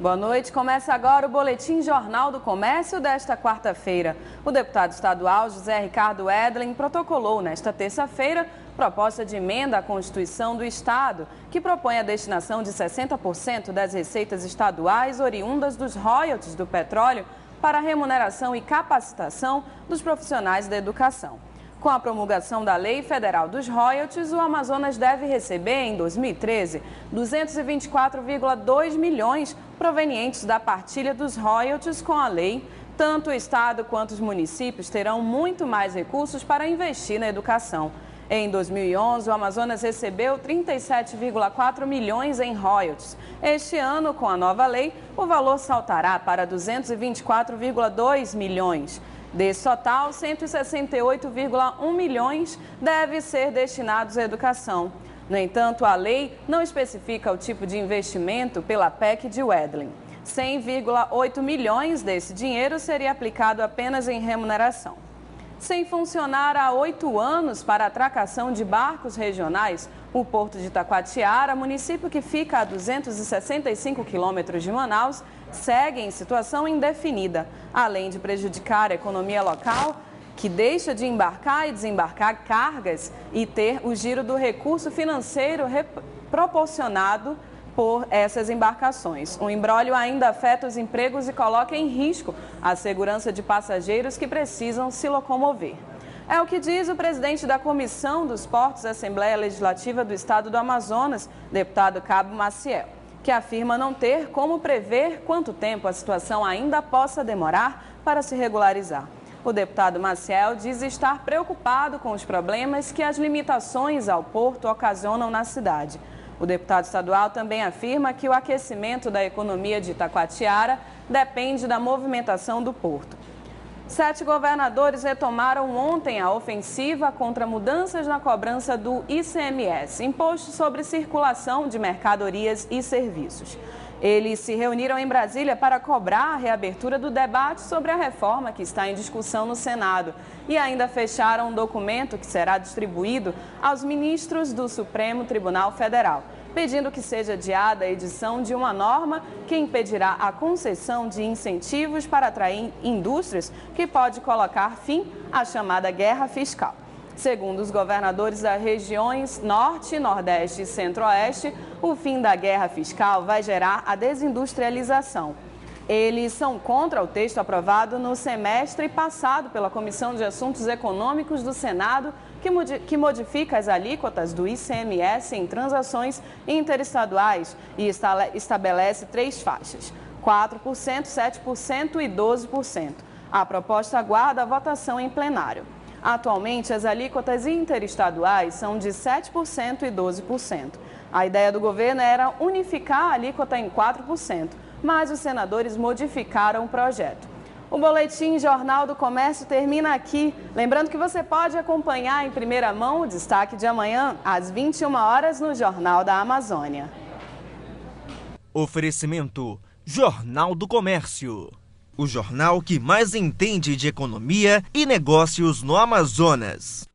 Boa noite. Começa agora o Boletim Jornal do Comércio desta quarta-feira. O deputado estadual José Ricardo Edlen protocolou nesta terça-feira proposta de emenda à Constituição do Estado, que propõe a destinação de 60% das receitas estaduais oriundas dos royalties do petróleo para a remuneração e capacitação dos profissionais da educação. Com a promulgação da Lei Federal dos Royalties, o Amazonas deve receber, em 2013, 224,2 milhões provenientes da partilha dos royalties com a lei. Tanto o Estado quanto os municípios terão muito mais recursos para investir na educação. Em 2011, o Amazonas recebeu 37,4 milhões em royalties. Este ano, com a nova lei, o valor saltará para 224,2 milhões. Desse total, 168,1 milhões deve ser destinados à educação. No entanto, a lei não especifica o tipo de investimento pela PEC de Edlen. 100,8 milhões desse dinheiro seria aplicado apenas em remuneração. Sem funcionar há 8 anos para a atracação de barcos regionais, o Porto de Taquatiara, município que fica a 265 quilômetros de Manaus, segue em situação indefinida, além de prejudicar a economia local, que deixa de embarcar e desembarcar cargas e ter o giro do recurso financeiro proporcionado por essas embarcações. O imbróglio ainda afeta os empregos e coloca em risco a segurança de passageiros que precisam se locomover. É o que diz o presidente da Comissão dos Portos da Assembleia Legislativa do Estado do Amazonas, deputado Cabo Maciel, que afirma não ter como prever quanto tempo a situação ainda possa demorar para se regularizar. O deputado Maciel diz estar preocupado com os problemas que as limitações ao porto ocasionam na cidade. O deputado estadual também afirma que o aquecimento da economia de Taquatiara depende da movimentação do porto. 7 governadores retomaram ontem a ofensiva contra mudanças na cobrança do ICMS, Imposto sobre Circulação de Mercadorias e Serviços. Eles se reuniram em Brasília para cobrar a reabertura do debate sobre a reforma que está em discussão no Senado e ainda fecharam um documento que será distribuído aos ministros do Supremo Tribunal Federal, pedindo que seja adiada a edição de uma norma que impedirá a concessão de incentivos para atrair indústrias, que pode colocar fim à chamada guerra fiscal. Segundo os governadores das regiões Norte, Nordeste e Centro-Oeste, o fim da guerra fiscal vai gerar a desindustrialização. Eles são contra o texto aprovado no semestre passado pela Comissão de Assuntos Econômicos do Senado, que modifica as alíquotas do ICMS em transações interestaduais e estabelece 3 faixas: 4%, 7% e 12%. A proposta aguarda a votação em plenário. Atualmente, as alíquotas interestaduais são de 7% e 12%. A ideia do governo era unificar a alíquota em 4%, mas os senadores modificaram o projeto. O Boletim Jornal do Comércio termina aqui. Lembrando que você pode acompanhar em primeira mão o destaque de amanhã, às 21 horas, no Jornal da Amazônia. Oferecimento Jornal do Comércio. O jornal que mais entende de economia e negócios no Amazonas.